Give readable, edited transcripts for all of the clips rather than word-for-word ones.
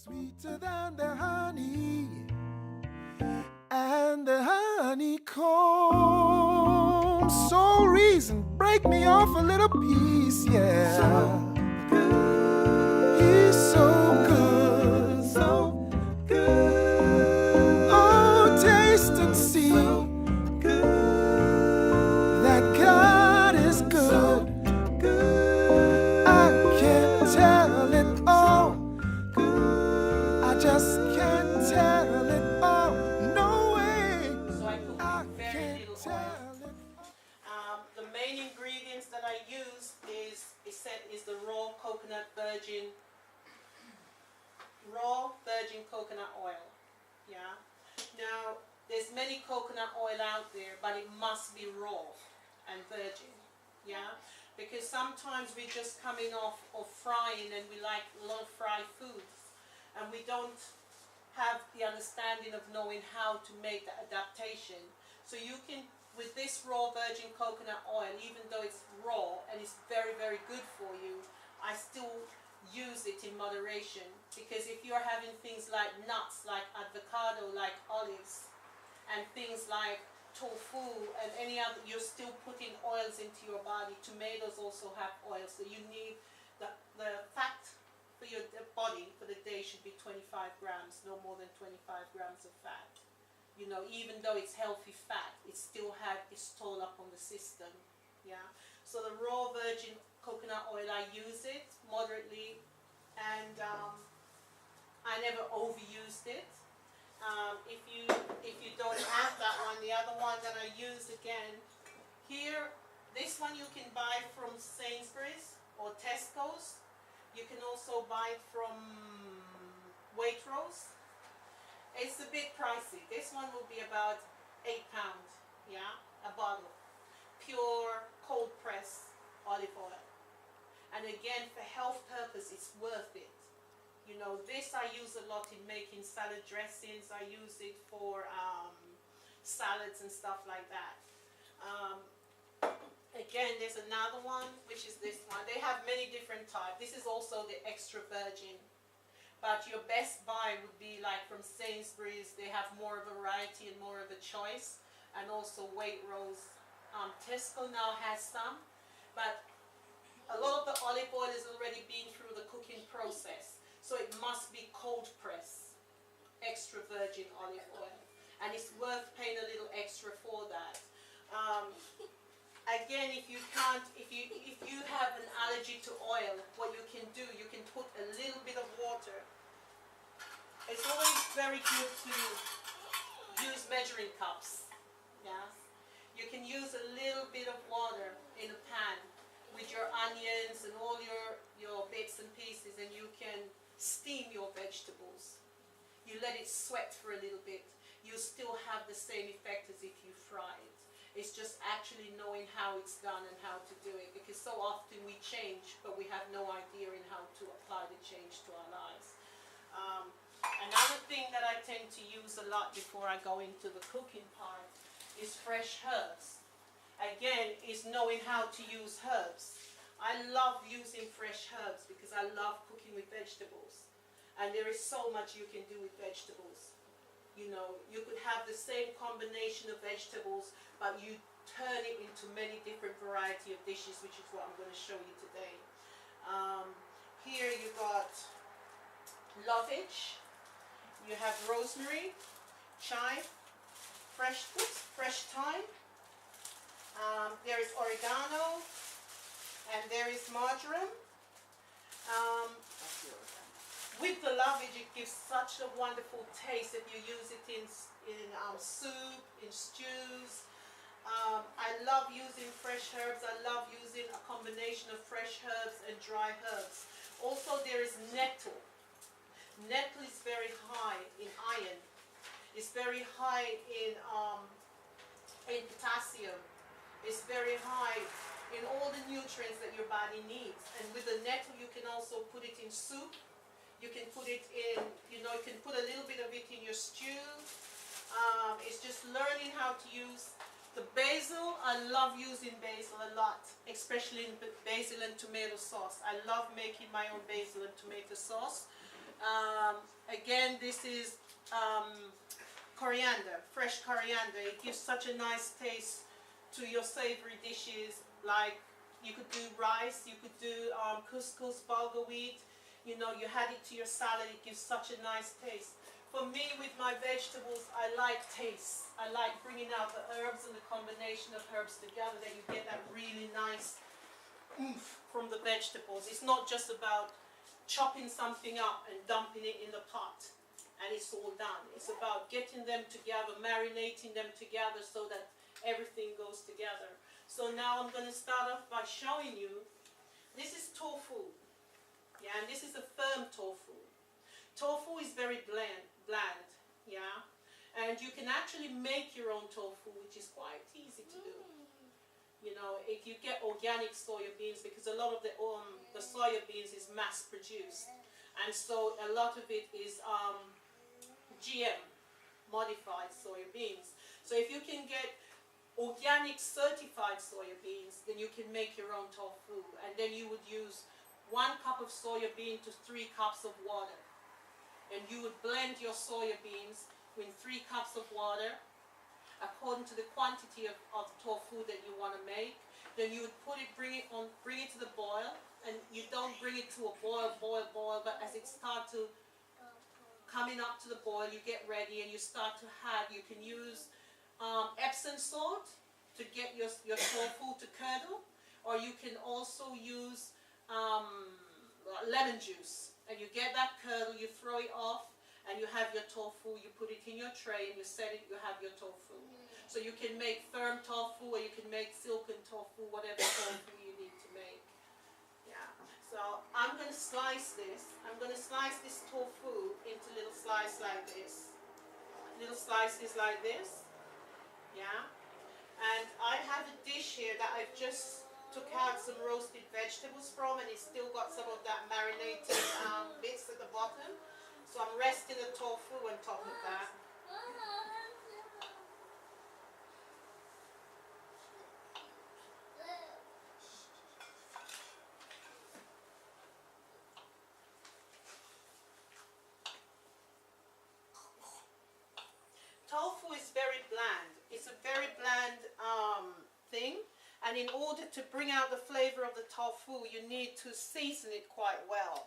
Sweeter than the honey and the honeycomb. So reason, break me off a little piece, yeah. So good. He's so good, so good. Oh, taste and see so good. That God is good. So good. I can't tell it all. I just can't tell it all. No way. So I cook with very little oil. The main ingredients that I use is the raw virgin coconut oil. Yeah. Now there's many coconut oil out there, but it must be raw and virgin. Yeah. Because sometimes we're just coming off of frying and we like low fried foods, and we don't have the understanding of knowing how to make the adaptation. So you can, with this raw virgin coconut oil, even though it's raw and it's very, very good for you, I still use it in moderation. Because if you're having things like nuts, like avocado, like olives, and things like tofu and any other, you're still putting oils into your body. Tomatoes also have oils, so you need the fat for your body for the day should be 25 grams, no more than 25 grams of fat. You know, even though it's healthy fat, it still has its toll up on the system. Yeah. So the raw virgin coconut oil, I use it moderately, and I never overused it. If you don't have that one, the other one that I use again here, this one you can buy from Sainsbury's or Tesco's. You can also buy it from Waitrose. It's a bit pricey. This one will be about £8, yeah, a bottle. Pure cold pressed olive oil. And again, for health purpose, it's worth it. You know, this I use a lot in making salad dressings. I use it for salads and stuff like that. Again, there's another one, which is this one. They have many different types. This is also the extra virgin. But your best buy would be like from Sainsbury's. They have more of a variety and more of a choice. And also Waitrose. Tesco now has some. But a lot of the olive oil is already been through the cooking process. So it must be cold press. Extra virgin olive oil. And it's worth paying a little extra for that. Again, if you have an allergy to oil, what you can do, you can put a little bit of water. It's always very good to use measuring cups. Yeah, you can use a little bit of water in a pan with your onions and all your bits and pieces, and you can steam your vegetables. You let it sweat for a little bit. You still have the same effect as if you fry it. It's just actually knowing how it's done and how to do it, because so often we change, but we have no idea in how to apply the change to our lives. Another thing that I tend to use a lot before I go into the cooking part is fresh herbs. Again, is knowing how to use herbs. I love using fresh herbs because I love cooking with vegetables. And there is so much you can do with vegetables. You know, you could have the same combination of vegetables, but you turn it into many different variety of dishes, which is what I'm going to show you today. Here you got lovage, you have rosemary, chive, fresh thyme, there is oregano, and there is marjoram. With the lovage, it gives such a wonderful taste if you use it in soup, in stews. I love using fresh herbs. I love using a combination of fresh herbs and dry herbs. Also, there is nettle. Nettle is very high in iron. It's very high in potassium. It's very high in all the nutrients that your body needs. And with the nettle, you can also put it in soup. You can put it in, you know, you can put a little bit of it in your stew. It's just learning how to use the basil. I love using basil a lot, especially in basil and tomato sauce. I love making my own basil and tomato sauce. this is coriander, fresh coriander. It gives such a nice taste to your savory dishes. Like you could do rice, you could do couscous, bulgur wheat. You know, you add it to your salad. It gives such a nice taste. For me, with my vegetables, I like taste. I like bringing out the herbs and the combination of herbs together, that you get that really nice oomph from the vegetables. It's not just about chopping something up and dumping it in the pot and it's all done. It's about getting them together, marinating them together so that everything goes together. So now I'm going to start off by showing you, this is tofu. Yeah, and this is a firm tofu. Tofu is very bland, yeah, and you can actually make your own tofu, which is quite easy to do. You know, if you get organic soya beans, because a lot of the soya beans is mass produced, and so a lot of it is GM, modified soya beans. So if you can get organic certified soya beans, then you can make your own tofu, and then you would use 1 cup of soya bean to 3 cups of water. And you would blend your soya beans with 3 cups of water according to the quantity of tofu that you want to make. Then you would bring it to the boil, and you don't bring it to a boil, but as it starts to coming up to the boil, you get ready and you start to add. You can use Epsom salt to get your tofu to curdle, or you can also use lemon juice. And you get that curdle, you throw it off, and you have your tofu. You put it in your tray and you set it, you have your tofu. So you can make firm tofu, or you can make silken tofu, whatever tofu you need to make. Yeah. So I'm going to slice this. I'm going to slice this tofu into little slices like this. Little slices like this. Yeah. And I have a dish here that I've just took out some roasted vegetables from, and it's still got some of that marinated bits at the bottom. So I'm resting the tofu on top of that. Tofu is very bland. It's a very bland thing. And in order to bring out the flavor of the tofu, you need to season it quite well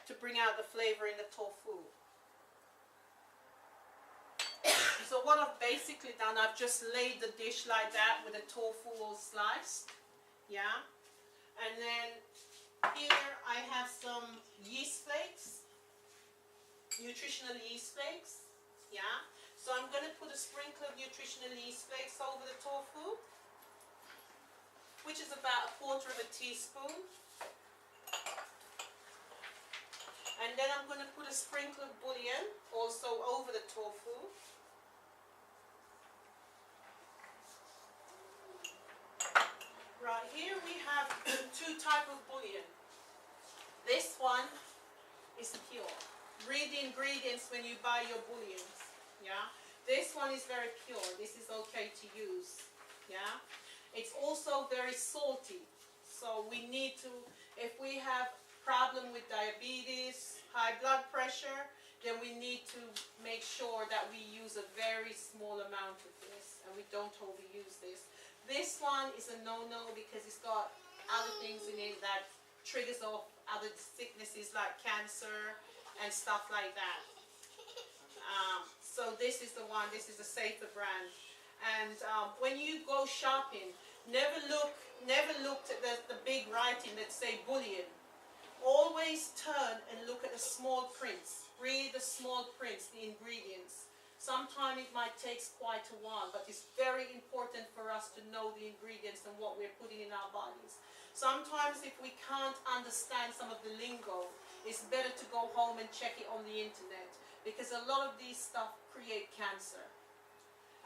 to bring out the flavor in the tofu. So what I've basically done, I've just laid the dish like that with the tofu all sliced. Yeah. And then here I have some yeast flakes, nutritional yeast flakes. Yeah. So I'm going to put a sprinkle of nutritional yeast flakes over the tofu, which is about 1/4 teaspoon. And then I'm going to put a sprinkle of bouillon also over the tofu. Right, here we have 2 types of bouillon. This one is pure. Read the ingredients when you buy your bouillons. Yeah, this one is very pure. This is okay to use. Yeah. It's also very salty, so we need to, if we have problem with diabetes, high blood pressure, then we need to make sure that we use a very small amount of this and we don't overuse this. This one is a no-no because it's got other things in it that triggers off other sicknesses like cancer and stuff like that. So this is the one, this is a safer brand. And when you go shopping, never look at the big writing that say bouillon. Always turn and look at the small prints. Read the small prints, the ingredients. Sometimes it might take quite a while, but it's very important for us to know the ingredients and what we're putting in our bodies. Sometimes if we can't understand some of the lingo, it's better to go home and check it on the internet, because a lot of these stuff create cancer.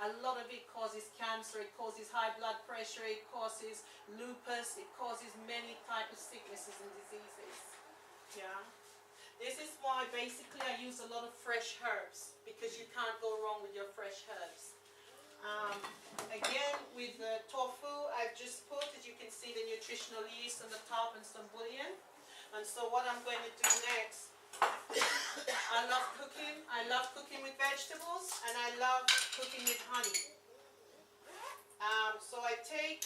A lot of it causes cancer, it causes high blood pressure, it causes lupus, it causes many types of sicknesses and diseases. Yeah. This is why basically I use a lot of fresh herbs, because you can't go wrong with your fresh herbs. Again, with the tofu, I've just put, as you can see, the nutritional yeast on the top and some bouillon. And so what I'm going to do next, I love cooking. I love cooking with vegetables, and I love cooking with honey. So I take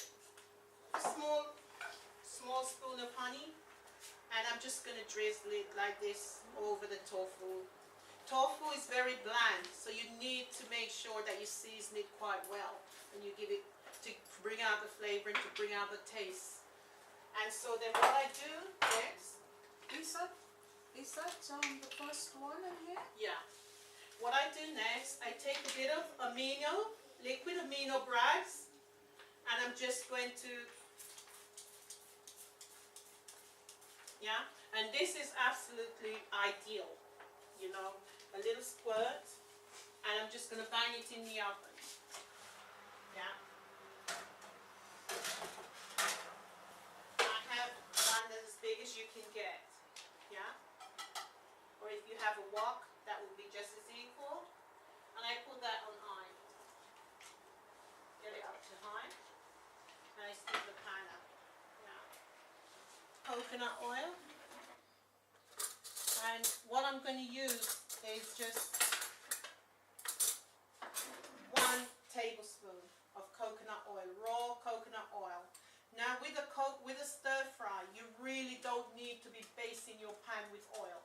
a small spoon of honey, and I'm just going to drizzle it like this over the tofu. Tofu is very bland, so you need to make sure that you season it quite well, and you give it to bring out the flavor and to bring out the taste. And so then what I do next, Is that the first one in here? yeah, what I do next, I take a bit of liquid amino brags, and I'm just going to, yeah, and this is absolutely ideal, you know, a little squirt, and I'm just going to bang it in the oven, yeah. I have one that's as big as you can get, yeah, or if you have a wok, that would be just as equal, and I put that on high, get it up to high, and I stick the pan up, yeah. Coconut oil, and what I'm going to use is just 1 tablespoon of coconut oil, raw coconut oil. Now with a stir fry, you really don't need to be basting your pan with oil,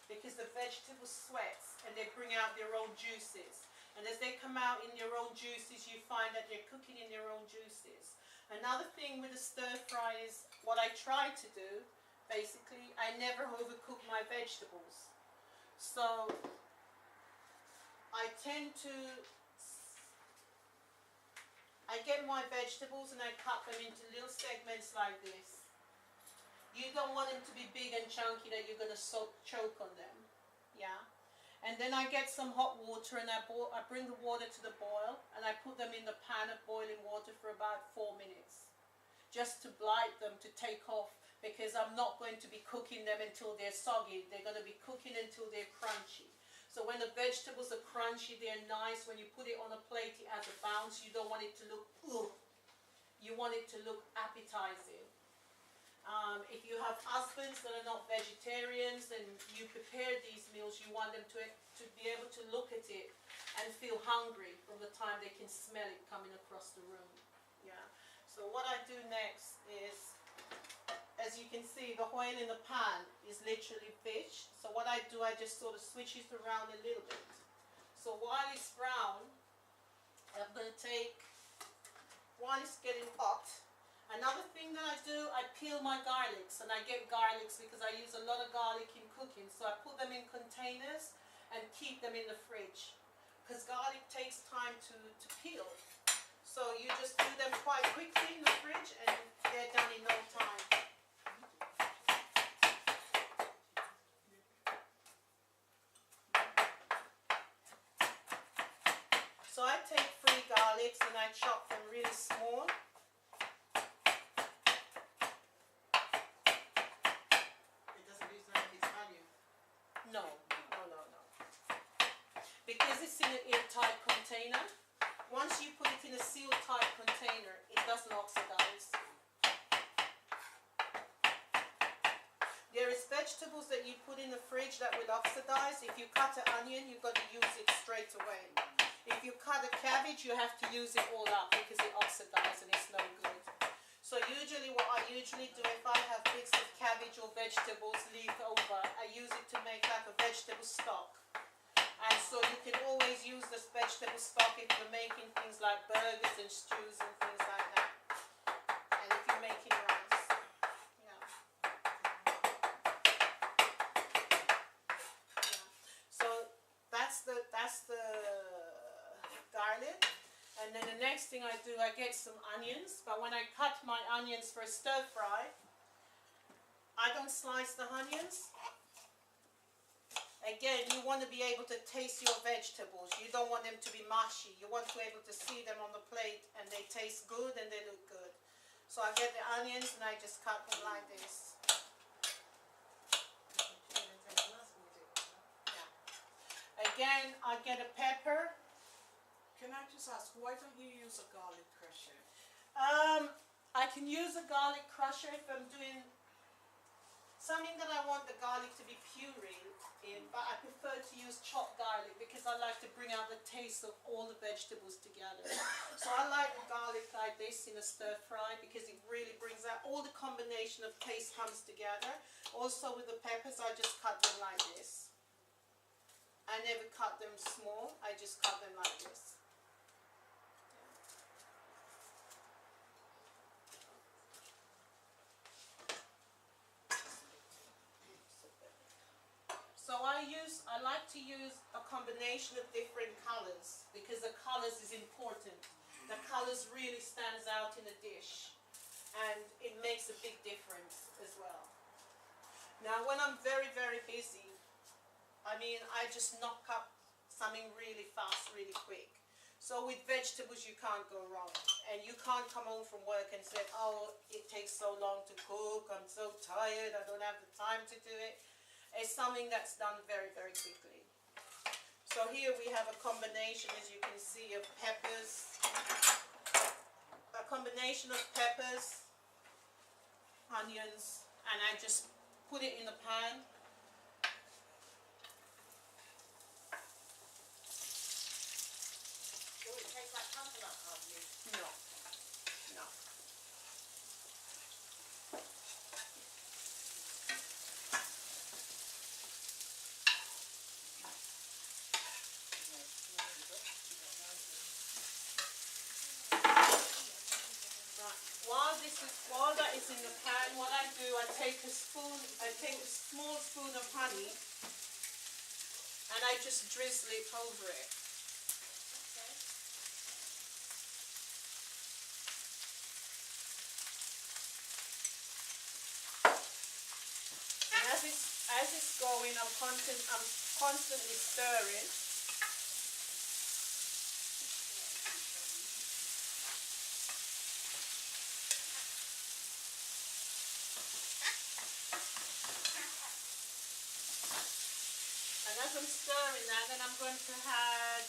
because the vegetables sweat and they bring out their own juices. And as they come out in their own juices, you find that they're cooking in their own juices. Another thing with a stir fry is what I try to do, basically, I never overcook my vegetables. So I get my vegetables and I cut them into little segments like this. You don't want them to be big and chunky that you're going to choke on them, yeah. And then I get some hot water and I bring the water to the boil, and I put them in the pan of boiling water for about 4 minutes, just to blight them, to take off, because I'm not going to be cooking them until they're soggy. They're going to be cooking until they're crunchy. So when the vegetables are crunchy, they're nice. When you put it on a plate, it has a bounce. You don't want it to look, ugh. You want it to look appetizing. If you have husbands that are not vegetarians and you prepare these meals, you want them to be able to look at it and feel hungry from the time they can smell it coming across the room. Yeah. So what I do next is, as you can see, the oil in the pan is literally fish. So what I do, I just sort of switch it around a little bit. So while it's brown, I'm going to take, while it's getting hot, another thing that I do, I peel my garlics, and I get garlics because I use a lot of garlic in cooking. So I put them in containers and keep them in the fridge, because garlic takes time to peel. So you just do them quite quickly in the fridge and they're done in no time. So I take 3 garlics and I chop them really small. No. Because it's in an airtight container, once you put it in a sealed tight container, it doesn't oxidize. There is vegetables that you put in the fridge that will oxidize. If you cut an onion, you've got to use it straight away. If you cut a cabbage, you have to use it all up because it oxidizes and it's no good. So usually what I usually do, if I have bits of cabbage or vegetables left over, I use it to make like a vegetable stock. And so you can always use this vegetable stock if you're making things like burgers and stews and things like that. And if you're making rice. Yeah. So that's the garlic. And then the next thing I do, I get some onions. But when I cut my onions for a stir fry, I don't slice the onions. Again, you want to be able to taste your vegetables. You don't want them to be mushy. You want to be able to see them on the plate and they taste good and they look good. So I get the onions and I just cut them like this. Yeah. Again, I get a pepper. Can I just ask, why don't you use a garlic crusher? I can use a garlic crusher if I'm doing something that I want the garlic to be puree in, but I prefer to use chopped garlic because I like to bring out the taste of all the vegetables together. So I like the garlic like this in a stir fry because it really brings out all the combination of taste comes together. Also with the peppers, I just cut them like this. I never cut them small, I just cut them like this. So I like to use a combination of different colors because the colors is important. The colors really stands out in a dish and it makes a big difference as well. Now when I'm very, very busy, I mean, I just knock up something really fast, really quick. So with vegetables you can't go wrong, and you can't come home from work and say, oh, it takes so long to cook, I'm so tired, I don't have the time to do it. It's something that's done very, very quickly. So here we have a combination, as you can see, of peppers, a combination of peppers, onions, and I just put it in the pan. No, no. While that is in the pan, what I do, I take a small spoon of honey, and I just drizzle it over it. And as it's going, I'm constantly stirring. And as I'm stirring that, then I'm going to add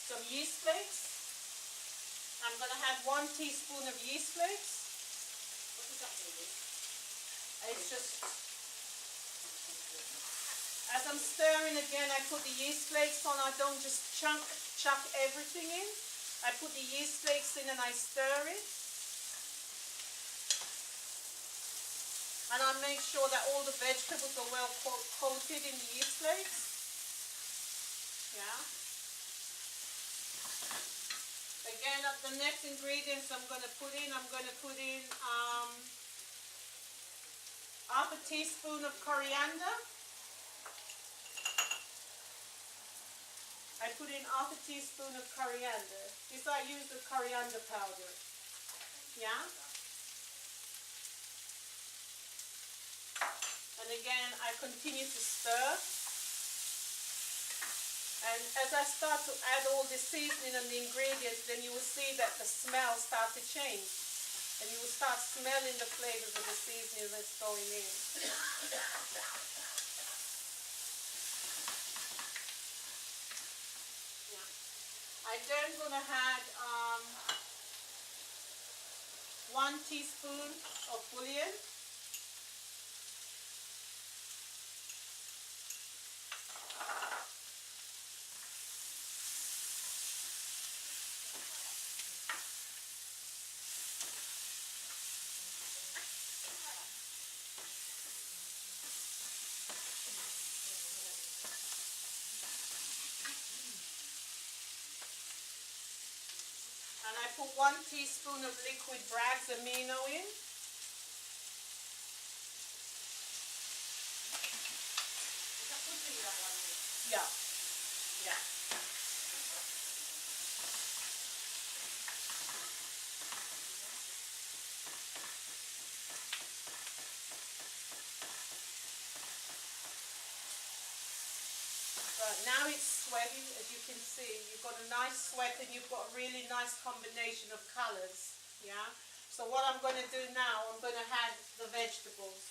some yeast flakes. I'm going to add 1 teaspoon of yeast flakes. What does that mean? It's just, as I'm stirring again, I put the yeast flakes on. I don't just chuck everything in. I put the yeast flakes in and I stir it. And I make sure that all the vegetables are well coated in the yeast flakes. Yeah. Again, the next ingredients I'm going to put in half a teaspoon of coriander. I put in half a teaspoon of coriander. This I use the coriander powder. Yeah. And again, I continue to stir. And as I start to add all the seasoning and the ingredients, then you will see that the smell starts to change. And you will start smelling the flavors of the seasoning that's going in. Yeah. I'm then going to add 1 teaspoon of bouillon. And I put 1 teaspoon of liquid Bragg's amino in. Yeah. Yeah. Right, now it's sweating, as you can see. You've got a nice sweat and you've got a really nice combination of colors. Yeah. So what I'm going to do now, I'm going to add the vegetables.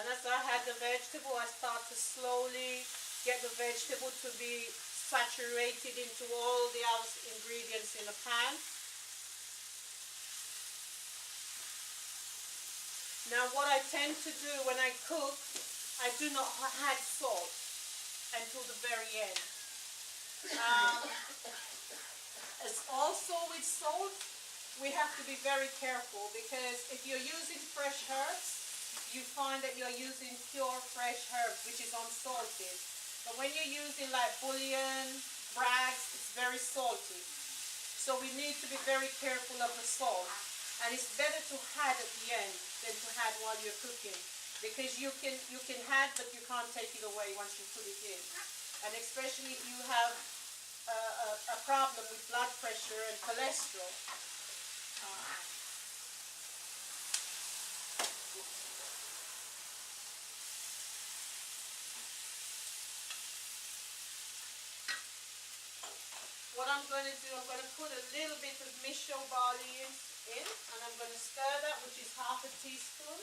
And as I add the vegetable, I start to slowly get the vegetable to be saturated into all the other ingredients in the pan. Now what I tend to do when I cook, I do not add salt until the very end. As also with salt, we have to be very careful, because if you're using fresh herbs, you find that you're using pure fresh herbs, which is unsalted. But when you're using like bouillon, brags, it's very salty. So we need to be very careful of the salt. And it's better to add at the end than to add while you're cooking. Because you can add, but you can't take it away once you put it in. And especially if you have a problem with blood pressure and cholesterol. What I'm going to do, I'm going to put a little bit of miso barley in, and I'm going to stir that, which is half a teaspoon.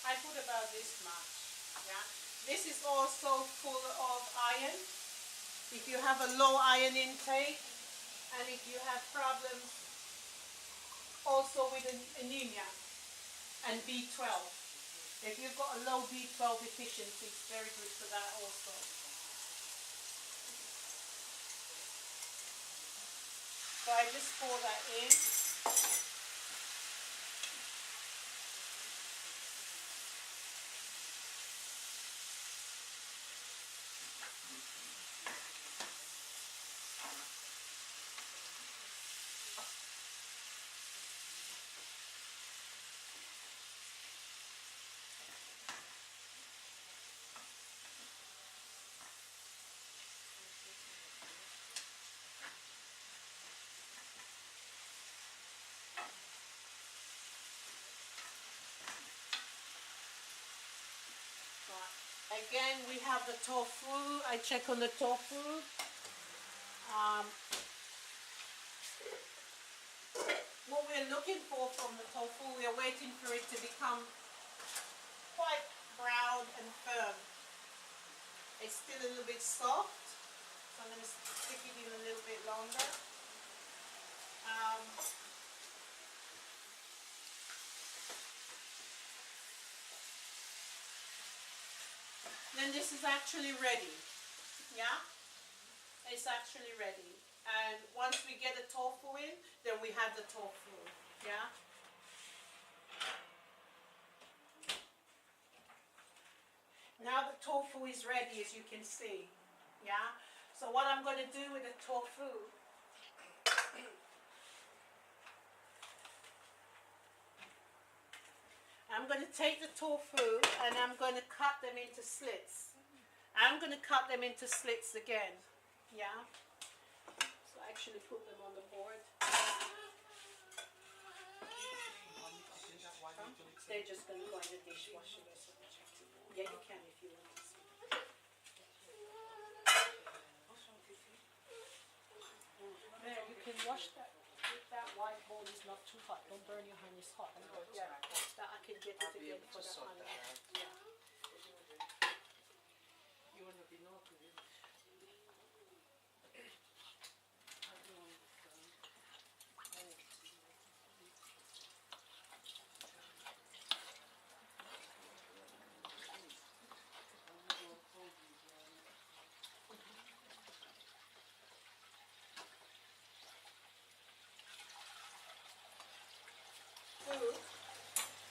I put about this much. Yeah. This is also full of iron. If you have a low iron intake, and if you have problems also with anemia and B12. If you've got a low B12 deficiency, it's very good for that also. So I just pour that in. Again, we have the tofu. I check on the tofu. What we're looking for from the tofu, we are waiting for it to become quite brown and firm. It's still a little bit soft, so I'm going to stick it in a little bit longer. Then this is actually ready. Yeah, it's actually ready. And once we get the tofu in, then we have the tofu. Yeah. Now the tofu is ready, as you can see. Yeah. So what I'm going to do with the tofu, I'm going to take the tofu and I'm going to cut them into slits. I'm going to cut them into slits again. Yeah. So I actually put them on the board. They're just going to go in the dishwasher. Yeah, you can if you want to. There, you can wash that. If that white bowl is not too hot, don't burn your hand, it's hot. Yeah, that I can get it again for the honey. Yeah. You want to be naughty?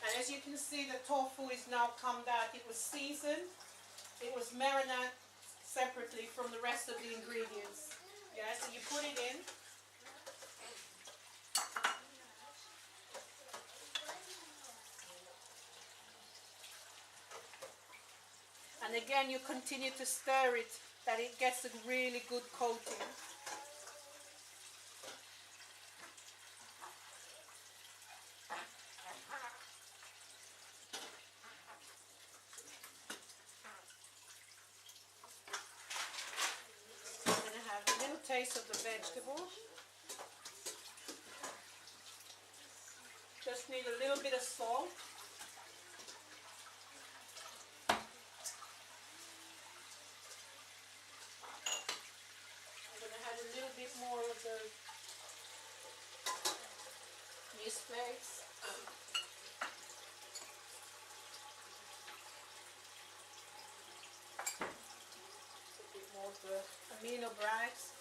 And as you can see, the tofu is now come out. It was seasoned. It was marinated separately from the rest of the ingredients. Yeah, so you put it in. And again, you continue to stir it, that it gets a really good coating. base of the vegetable. Just need a little bit of salt. I'm going to add a little bit more of the yeast flakes. A bit more of the amino acids.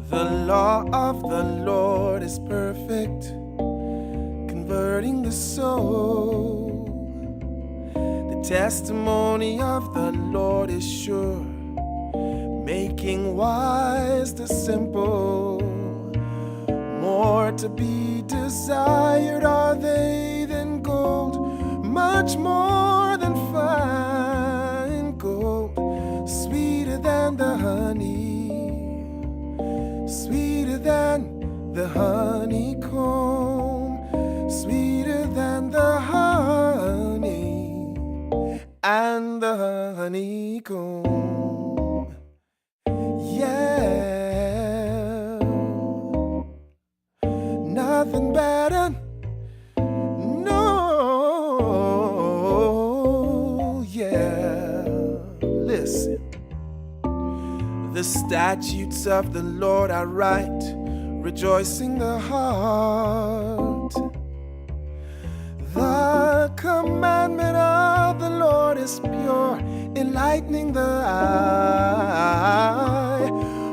The law of the Lord is perfect, converting the soul. The testimony of the Lord is sure, making wise the simple. More to be desired are they than gold, much more than fine gold, sweeter than the honey, sweeter than the honeycomb, sweeter than the honey and the honeycomb. Yeah, nothing better. No, yeah. Listen. The statutes of the Lord are right, rejoicing the heart. The commandment of the Lord is pure, enlightening the eye.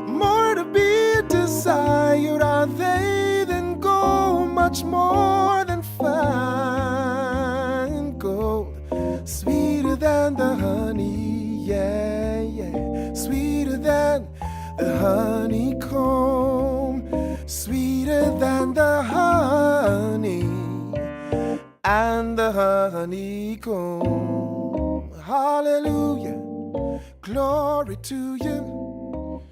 More to be desired are they than gold, much more than fine gold, sweeter than the honey, yeah, yeah, sweeter than the honeycomb, sweeter than the honey and the honeycomb. Hallelujah, glory to you.